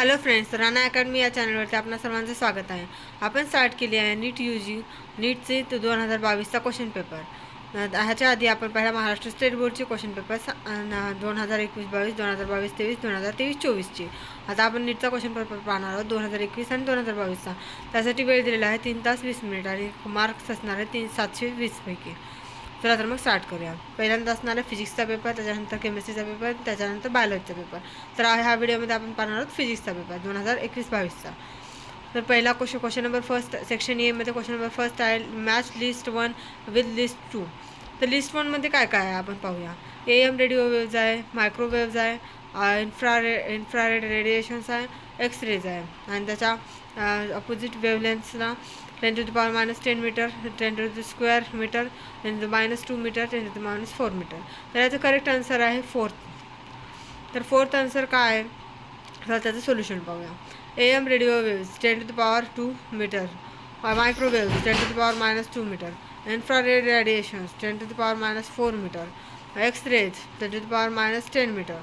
Hello friends, Rana academy या चॅनलवरती आपणा सर्वांचं स्वागत आहे. आपण स्टार्ट केली आहे नीट नीटचे 2022चा क्वेश्चन पेपर. ह्याच्या आधी आपण पहिला महाराष्ट्र स्टेट बोर्डचे क्वेश्चन पेपर 2021-22, 2022-23, 2023-24चे. आता आपण नीटचा क्वेश्चन पेपर पाहणार आहोत 2021 आणि 2022चा. त्यासाठी वेळ दिलेला आहे 3 तास 20 मिनिट आणि मार्क्स असणार आहे 720 पैकी. चला तर मग स्टार्ट करूया. पहिल्यांदा असणार आहे फिजिक्सचा पेपर, त्याच्यानंतर केमिस्ट्रीचा पेपर, त्याच्यानंतर बायोलॉजीचा पेपर. तर ह्या व्हिडिओमध्ये आपण पाहणार आहोत फिजिक्सचा पेपर 2021-22चा. तर पहिला क्वेश्चन नंबर फर्स्ट सेक्शन एमध्ये क्वेश्चन नंबर फर्स्ट आहे मॅच लिस्ट 1 विथ लिस्ट 2. तर लिस्ट 1मध्ये काय काय आहे आपण पाहूया. AM रेडिओ वेव्ज आहे, मायक्रोवेव्ज आहे, इन्फ्रारेड रेडिएशन्स आहे, एक्सरेज आहे आणि त्याच्या अपोजिट वेवलेन्थला 10⁻⁻10 मीटर, 10⁻² मीटर, 10⁻² मीटर, 10⁻⁴ मीटर. तर याचं करेक्ट आन्सर आहे 4. तर 4th आन्सर काय आहे तर त्याचं सोल्युशन पाहूया. AM radio waves 10⁻² metre, microwaves 10⁻⁻2 metre, infrared radiations 10⁻⁻4 metre, X-rays 10⁻⁻10 metre.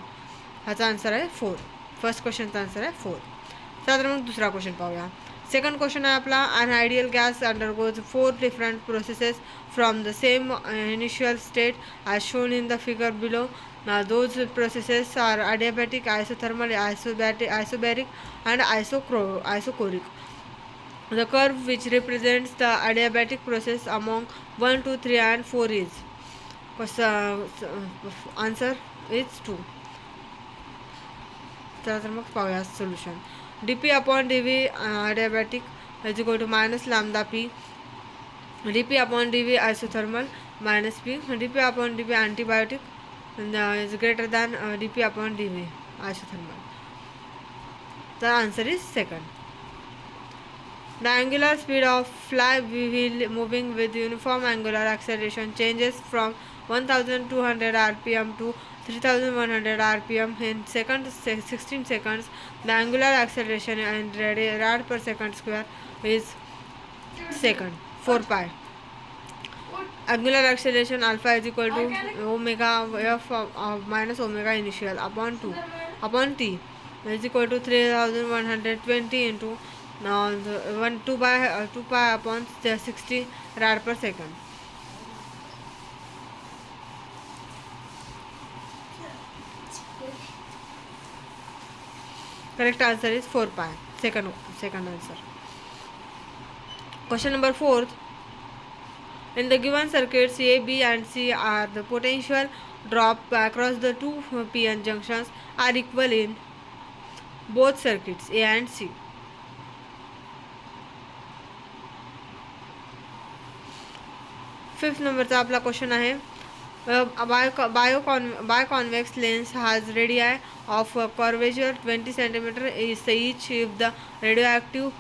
ह्याचा आन्सर आहे 4. फर्स्ट क्वेश्चनचा आन्सर आहे 4. तर मग दुसरा क्वेश्चन पाहूया. सेकंड क्वेश्चन आहे आपला an ideal gas undergoes 4 different processes from the same initial state as shown in the figure below. Now those processes are adiabatic, isothermal, isobaric and isochoric. The curve which represents the adiabatic process among 1, 2, 3 and 4 is answer is 2. तर मग पाहूया solution. dp upon dv adiabatic is equal to minus lambda p, dp upon dv isothermal minus p, dp upon dv antibiotic is greater than dp upon dv isothermal. The answer is second. The angular speed of fly wheel moving with uniform angular acceleration changes from 1200 rpm to 3100 rpm in 16 seconds. The angular acceleration in rad per second square is second 4 pi. Angular acceleration alpha is equal to omega f minus omega initial upon 2 upon t is equal to 3120 into 2 pi upon 60 rad per second. Correct answer is 4 pi. Second answer. Question number 4. In the given circuits A, B and C are the potential drop across the two PN junctions are equal in both circuits A and C. Fifth नंबरचा आपला question आहे बायोकॉन्वेक्स lens has radii of curvature 20 cm each if the radioactive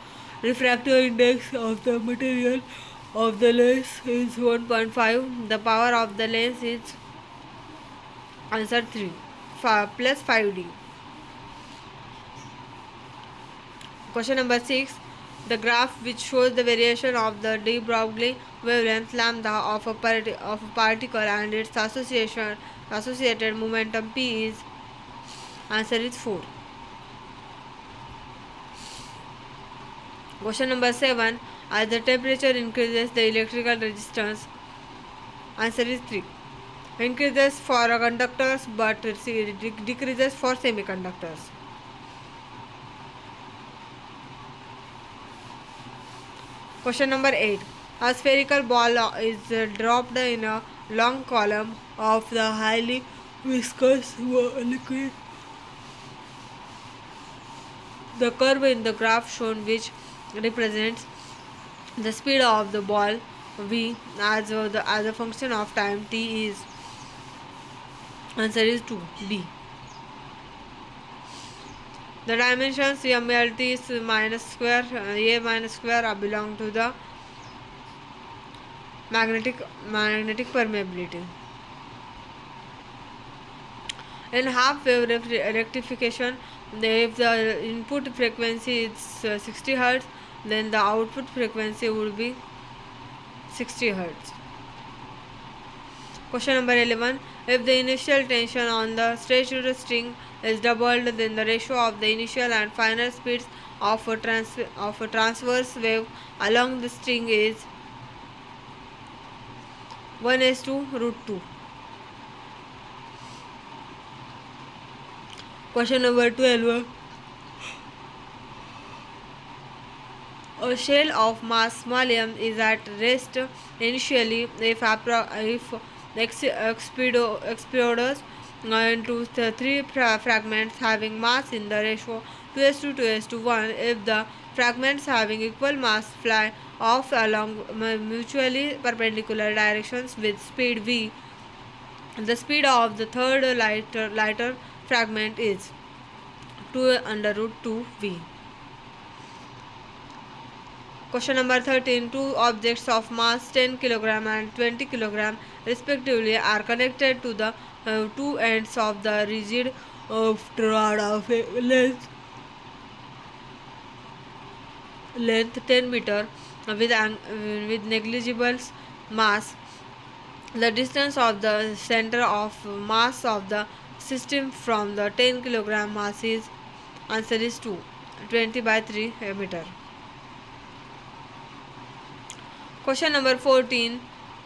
refractive index of the material of the lens is 1.5. The power of the lens is answer 3 plus 5d. Question number 6. The graph which shows the variation of the de Broglie wavelength lambda of a particle and its associated momentum p is answer is 4. Question number 7. As the temperature increases, the electrical resistance answer is 3. Increases for conductors but decreases for semiconductors. Question number 8. A spherical ball is dropped in a long column of the highly viscous liquid. The curve in the graph shown which represents the speed of the ball v as a function of time t is answer is 2 b. The dimensions MLT is minus square a minus square belong to the magnetic permeability. In half wave rectification, if the input frequency is 60 Hz, then the output frequency would be 60 Hz. Question number 11. If the initial tension on the stretched string is doubled, then the ratio of the initial and final speeds of a transverse wave along the string is 1 is to root 2. Question number 12. A shell of mass small is at rest initially if explodes into the three fragments having mass in the ratio 2:2:1. If the fragments having equal mass fly off along mutually perpendicular directions with speed v, the speed of the third lighter fragment is 2 under root 2v. Question number 13. Two objects of mass 10 kg and 20 kg respectively are connected to the two ends of the rigid rod of length 10 meter with negligible mass. The distance of the center of mass of the system from the 10 kg mass is, answer is 2, 20 by 3 meter. Question number 14.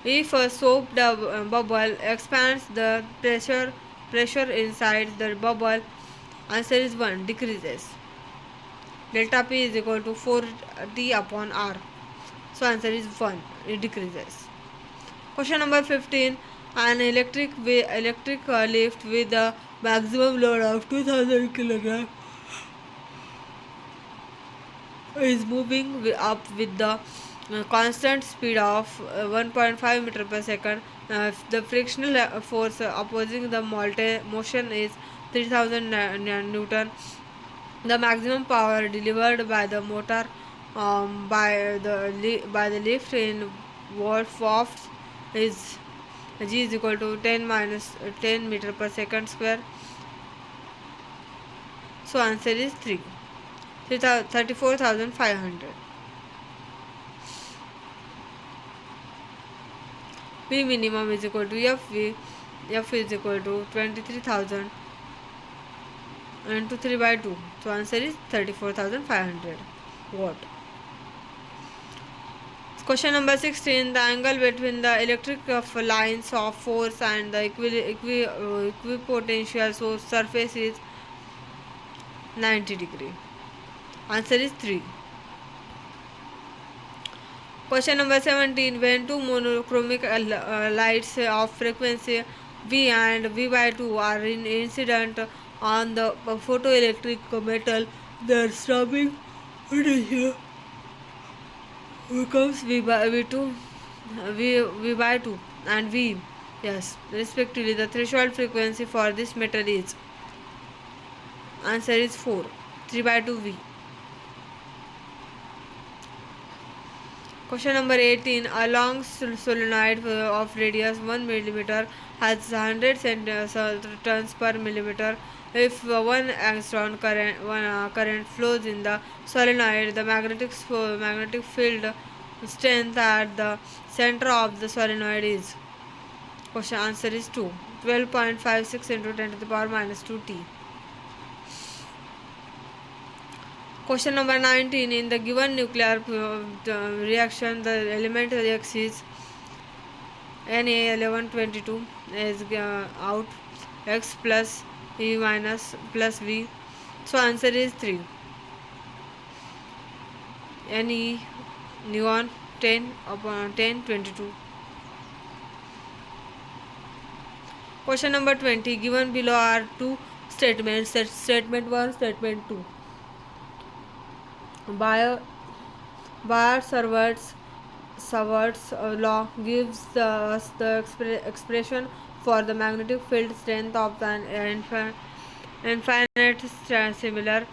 If a soap bubble expands, the pressure inside the bubble, answer is 1, decreases. Delta P is equal to 4T upon R. So answer is 1, it decreases. Question number 15. An electric lift with a maximum load of 2000 kg is moving up with the constant speed of 1.5 meter per second. The frictional force opposing the motion is 3000 Newton. The maximum power delivered by the motor by the lift in watts is G is equal to 10 minus 10 meter per second square. So answer is 34,500. P minimum is equal to FV. F is equal to 23,000 into 3 by 2. So answer is 34,500 watt. Question number 16. The angle between the electric lines of force and the equipotential source surface is 90 degree. Answer is 3. Question number 17. When two monochromic lights of frequency V and V by 2 are incident on the photoelectric metal, the stopping potential becomes V by 2, V by 2 and V, yes, respectively. The threshold frequency for this metal is, answer is 4, 3 by 2 V. Question number 18. A long solenoid of radius 1 millimeter has 100 tons per millimeter. If 1 angstrom current flows in the solenoid, the magnetic field strength at the center of the solenoid is, question answer is 2, 12.56 into 10 to the power minus 2t. Question number 19. In the given nuclear reaction, the element X is Na1122 is out, X plus E minus plus V. So answer is 3. Ne neon 10 upon 10 22. Question number 20. Given below are two statements. Statement 1, statement 2. Bayer-Savart's law gives us the expression for the magnetic field strength of an infinite similar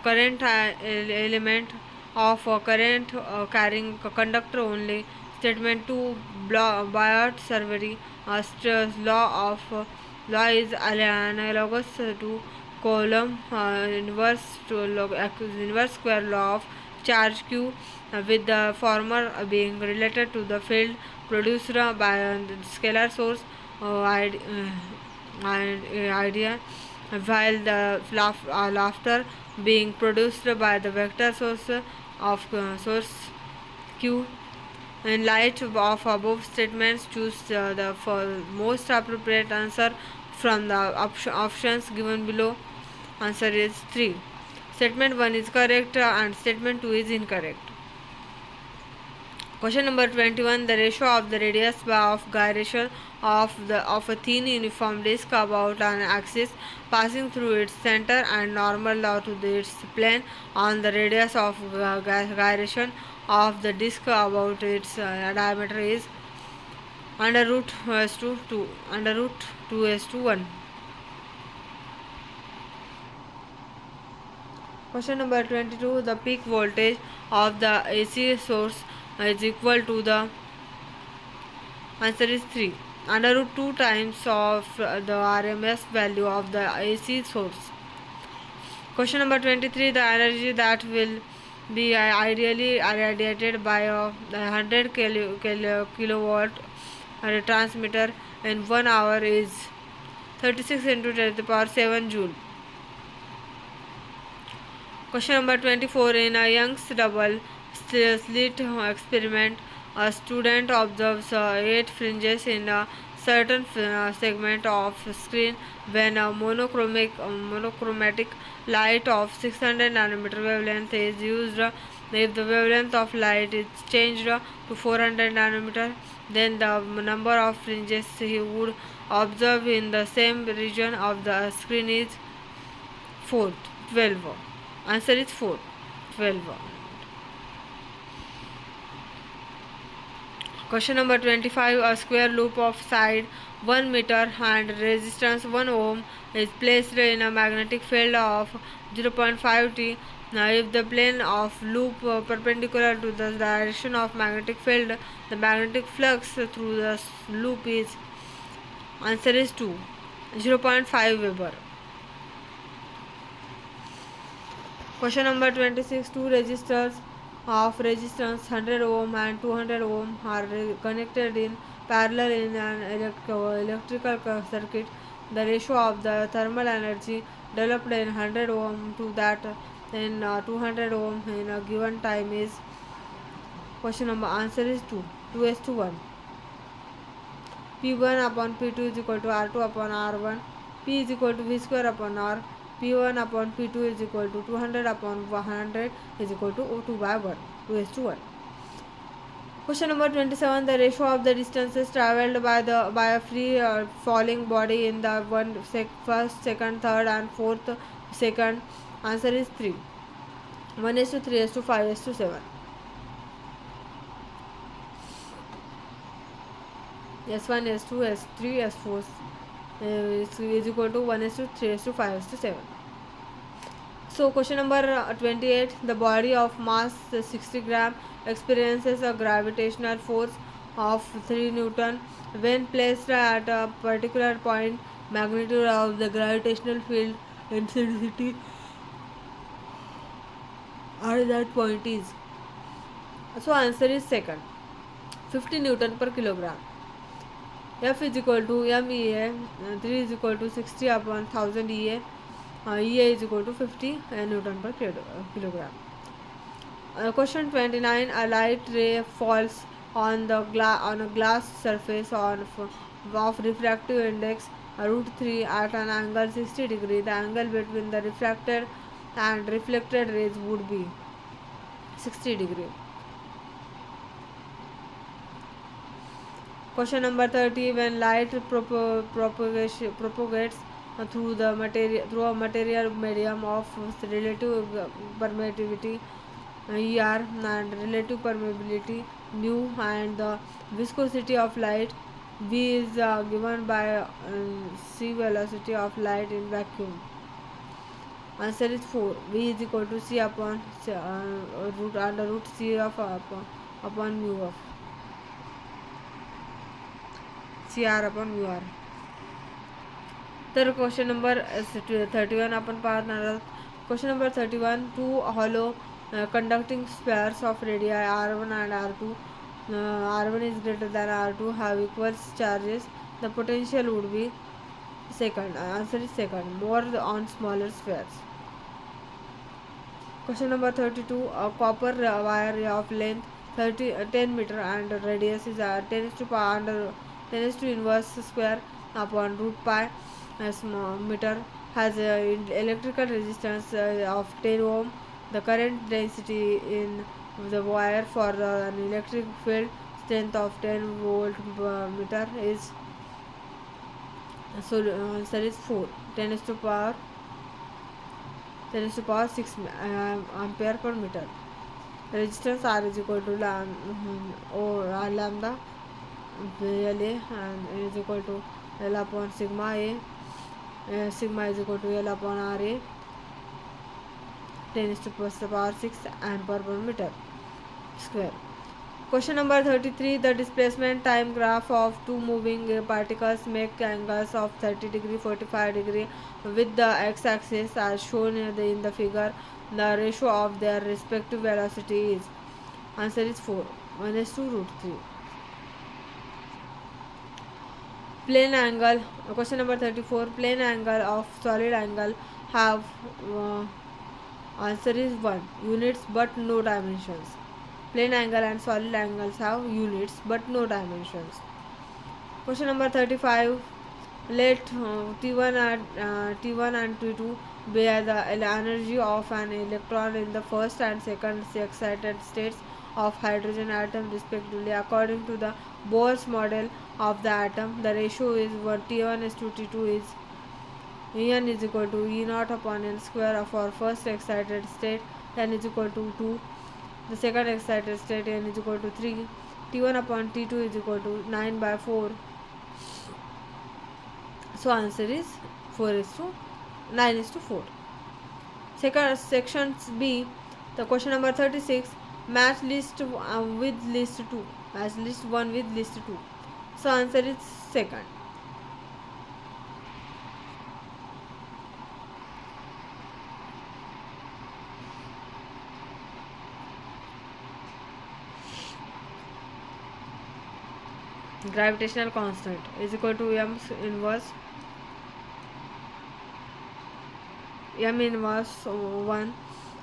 current element of a current carrying a conductor only. Statement 2. Bayer-Savart's law is analogous to Coulomb inverse square law of charge q, with the former being related to the field produced by the scalar source idea while the laughter being produced by the vector source of source q. In light of above statements, choose the most appropriate answer from the options given below. Answer is 3. Statement 1 is correct and statement 2 is incorrect. Question number 21. The ratio of the radius of gyration of a thin uniform disk about an axis passing through its center and normal to its plane on the radius of gyration of the disk about its diameter is under root 2 under root 2 is to 1. Question number 22. The peak voltage of the AC source is equal to the answer is 3 under root 2 times of the RMS value of the AC source. Question number 23. The energy that will be ideally radiated by a 100 kilowatt transmitter in 1 hour is 36 into 10 to the power 7 joule. Question number 24. In a Young's double slit experiment, a student observes 8 fringes in a certain segment of screen when a monochromatic light of 600 nanometer wavelength is used. If the wavelength of light is changed to 400 nanometer, then the number of fringes he would observe in the same region of the screen is 4, 12. Answer is 4, 12. Question number 25. A square loop of side 1 meter and resistance 1 ohm is placed in a magnetic field of 0.5 t. Now, if the plane of loop perpendicular to the direction of magnetic field, the magnetic flux through the loop is answer is 2, 0.5 Weber. Question number 26. Two resistors of resistance 100 ohm and 200 ohm are connected in parallel in an electrical circuit. The ratio of the thermal energy developed in 100 ohm to that in 200 ohm in a given time is question number answer is 2, 2 to 1. P1 upon P2 is equal to R2 upon R1. P is equal to V square upon R. P1 upon P2 is equal to 200 upon 100 is equal to O2 by 1, 2 to 1. Question number 27. The ratio of the distances travelled by a free falling body in the first, second, third and fourth second. Answer is 3. 1 is to 3 is to 5 is to 7. S1, S2, S3, S4 is equal to 1 is to 3 is to 5 is to 7. So question number 28. The body of mass 60 gram experiences a gravitational force of 3 Newton when placed at a particular point. Magnitude of the gravitational field intensity at that point is. So answer is second, 50 Newton per kilogram. F is equal to MEA, 3 is equal to 60 upon 1000 EA. EA is equal to 50 Newton per kilogram. Question 29. A light ray falls on a glass surface of refractive index root 3 at an angle 60 degree. The angle between the refracted and reflected rays would be 60 degree. Question number 30. When light propagates through a material medium of relative permittivity ER and relative permeability mu and the viscosity of light V is given by c velocity of light in vacuum. Answer is 4. V is equal to c upon root under root c of upon mu of CR upon UR. तर question number 31 आपण पाहणार आहोत. Question number 31. Two hollow conducting spheres of radii R1 and R2. R1 is greater than R2 have equal charges. The potential would be Second, answer is second, more on smaller spheres. Question number 32. A copper wire of length 10 meter and radius is 10 is to power under 10 is to inverse square upon root pi meter has electrical resistance of 10 ohm. The current density in the wire for an electric field strength of 10 volt meter is answer is 4. 10 is to power 10 is to power 6 ampere per meter. Resistance R is equal to lambda LA and N is equal to L upon sigma A. Sigma is equal to L upon RA. 10 is to plus the power 6 ampere per meter square. Question number 33. The displacement time graph of two moving particles make angles of 30 degree 45 degree with the x-axis as shown in the figure. The ratio of their respective velocity is answer is 4. 1 is to root 3. Plane angle. Question number 34. Plane angle of solid angle have answer is 1 units but no dimensions. Plane angle and solid angles have units but no dimensions. Question number 35. Let T1 and T2 be the energy of an electron in the first and second excited states of hydrogen atom respectively. According to the Bohr's model of the atom, the ratio is T1 is to T2 is En is equal to E naught upon N square of our first excited state. N is equal to 2. The second excited state N is equal to 3. T1 upon T2 is equal to 9 by 4. So answer is 4 is to 9 is to 4. Second sections B. The question number 36. Match list with list 2. Match list 1 with list 2. So answer is second. Gravitational constant is equal to m inverse 1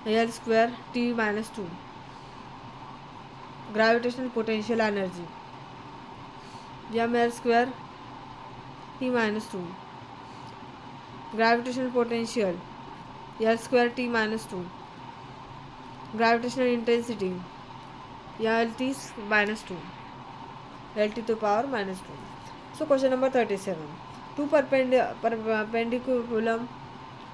L square T minus 2. Gravitational potential energy ml square T minus 2. Gravitational potential L square T minus 2. Gravitational intensity LT minus 2. LT to power minus 2. So question number 37. Two perpendicular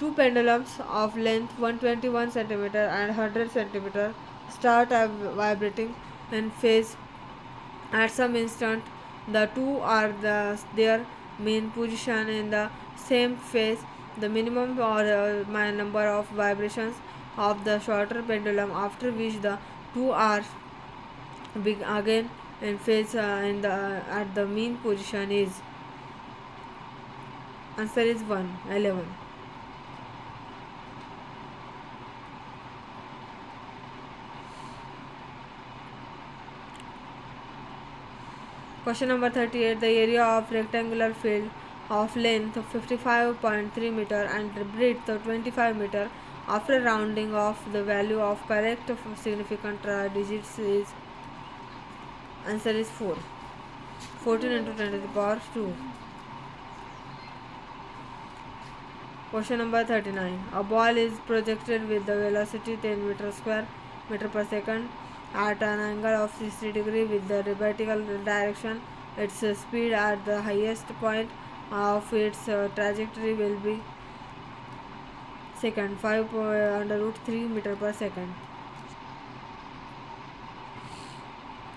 two pendulums of length 121 cm and 100 cm start vibrating in phase at some instant. The two are their mean position in the same phase. The minimum or number of vibrations of the shorter pendulum after which the two are again in phase at the mean position is answer is 11. Question number 38. The area of rectangular field of length 55.3 meter and breadth 25 meter after rounding off the value of correct significant digits is answer is 4. 14 into 10 to the power 2. Question number 39. A ball is projected with the velocity 10 meter per second at an angle of 60 degree with the vertical direction. Its speed at the highest point of its trajectory will be second 5 under root 3 meter per second.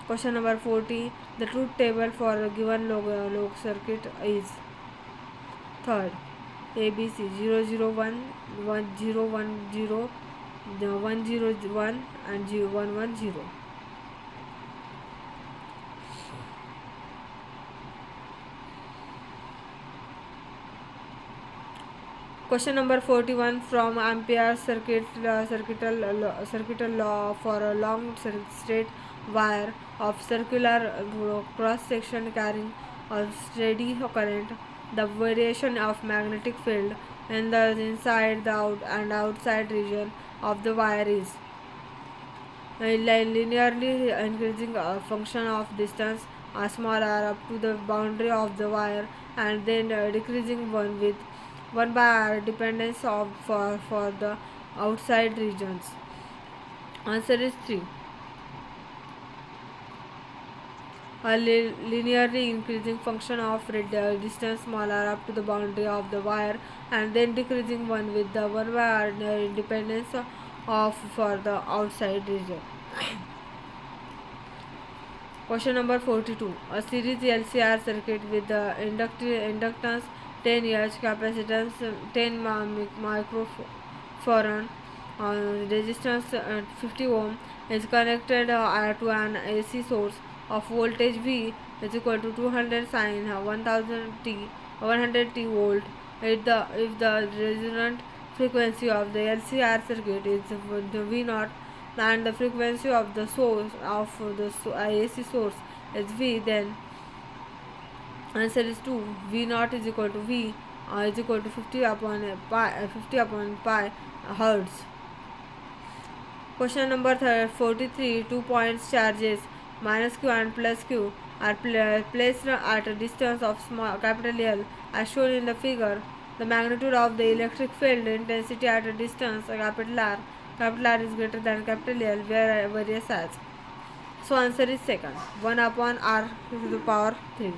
Question number 40. The truth table for a given log circuit is third ABC 001 1010 101 and 110. Question number 41. From Ampere's circuital law for a long straight wire of circular cross section carrying a steady current, the variation of magnetic field in the inside, the out, and outside region of the wire is a linearly increasing function of distance small r up to the boundary of the wire, and then decreasing one by r dependence of for the outside regions. Answer is 3. A linearly increasing function of distance smaller up to the boundary of the wire, and then decreasing one with the one by r independence of for the outside region. Question number 42. A series LCR circuit with the inductance 10 H, capacitance 10 microfarad, resistance 50 ohm is connected to an AC source of voltage V is equal to 200 sin 100 t volt. If the resonant frequency of the LCR circuit is the V0 and the frequency of the source of the AC source is V, then answer is 2. V0 is equal to V is equal to 50 upon pi hertz. Question number 43. 2 points charges minus q and plus q are placed at a distance of small capital L as shown in the figure. The magnitude of the electric field intensity at a distance capital R is greater than capital L, where various as. So answer is second, 1 upon r to the power 3.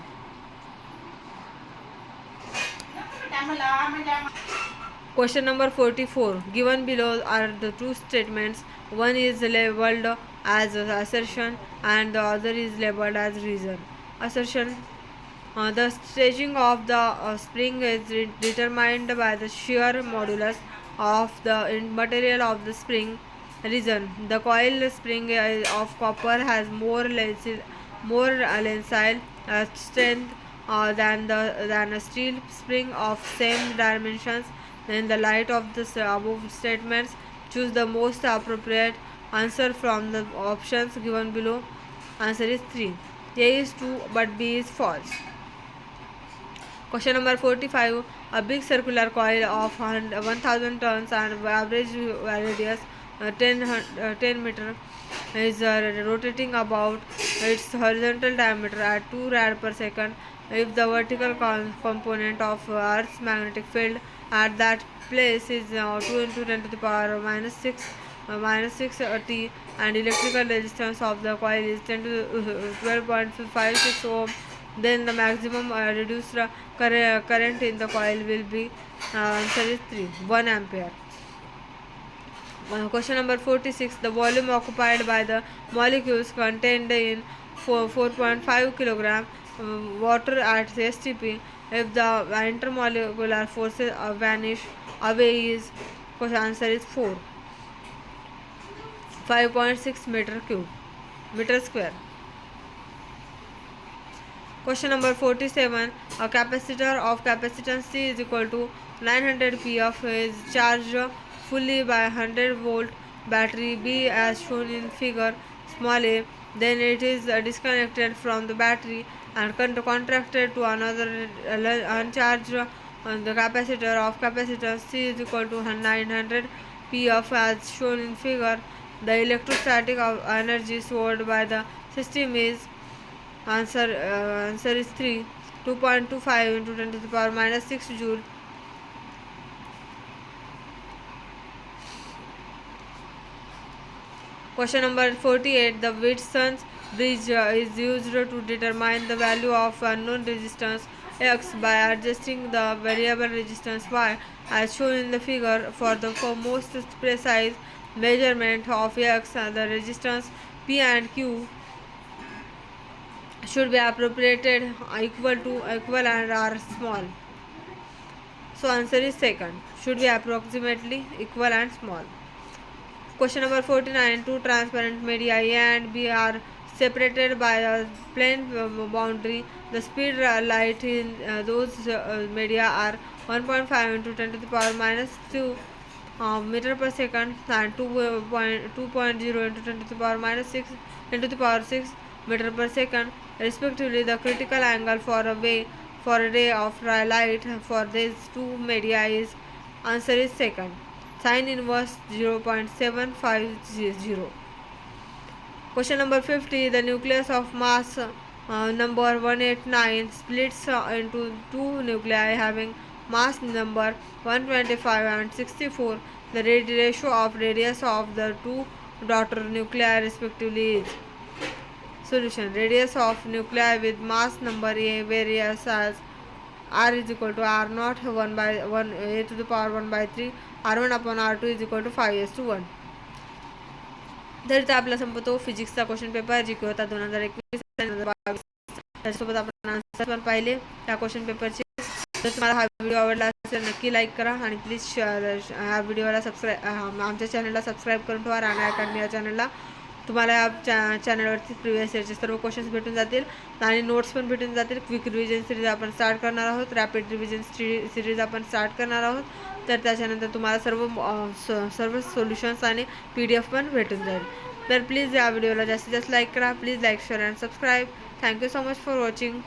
Question number 44. Given below are the two statements. One is labeled as assertion and the other is labeled as reason. Assertion: the staging of the spring is determined by the shear modulus of the material of the spring. Reason: the coil spring of copper has more tensile strength than a steel spring of same dimensions. In the light of the above statements, choose the most appropriate answer from the options given below. Answer is 3. A is true but B is false. Question number 45. A big circular coil of 1000 tons and average radius 10 meter is rotating about its horizontal diameter at 2 rad per second. If the vertical component of Earth's magnetic field at that place is 2 into 10 to the power minus 6 T, and electrical resistance of the coil is 10 to 12.56 ohm, then the maximum reduced current in the coil will be answer is 3, 1 ampere. Question number 46. The volume occupied by the molecules contained in 4.5 kilogram water at STP, if the intermolecular forces vanish away, is answer is 4, 5.6 meter square. Question number 47. A capacitor of capacitance C is equal to 900 P of is charged fully by 100 volt battery B as shown in figure small a. Then it is disconnected from the battery and contracted to another uncharged the capacitor of capacitance C is equal to 900 P of as shown in figure. The electrostatic energy stored by the system is answer is 3, 2.25 into 10 to the power minus 6 joule. Question number 48. The Whitson's bridge is used to determine the value of unknown resistance X by adjusting the variable resistance Y as shown in the figure. For most precise measurement of X, the resistance P and Q should be appropriated equal and are small. So answer is second, should be approximately equal and small. Question number 49. Two transparent media A and B are separated by a plane boundary. The speed light in those media are 1.5 into 10 to the power minus 2 meter per second and 2.0 into 10 to the power minus 6 into the power 6 meter per second respectively. The critical angle for a way for a ray of light for these two media is answer is second. Sine inverse 0.750. Question number 50. The nucleus of mass number 189 splits into two nuclei having mass number 125 and 64. The ratio of radius of the two daughter nuclei respectively is. Solution. Radius of nuclei with mass number A varies as r is equal to r naught 1 by 1 a to the power 1 by 3 r1 upon r2 is equal to 5:1. तर इथं आपला संपतो फिजिक्सचा question paper जी की होता 2021 2022. त्याच्यासोबत आपण answer पण पाहिले त्या क्वेश्चन पेपरचे. जर तुम्हाला हा व्हिडिओ आवडला असेल नक्की लाईक करा आणि प्लीज ह्या व्हिडिओला आमच्या चॅनलला सबस्क्राईब करून ठेवा. राणा अकॅडमी या चॅनलला तुम्हाला या चॅनलवरती प्रिव्हियस इयरचे सर्व क्वेश्चन्स भेटून जातील आणि नोट्स पण भेटून जातील. क्विक रिव्हिजन सिरीज आपण स्टार्ट करणार आहोत. रॅपिड रिव्हिजन सिरीज आपण स्टार्ट करणार आहोत. तर त्याच्यानंतर तुम्हाला सर्व सोल्युशन्स आणि PDF पण भेटून जाईल. तर प्लीज या व्हिडिओला जास्तीत जास्त लाईक करा. Please like share and subscribe. Thank you so much for watching.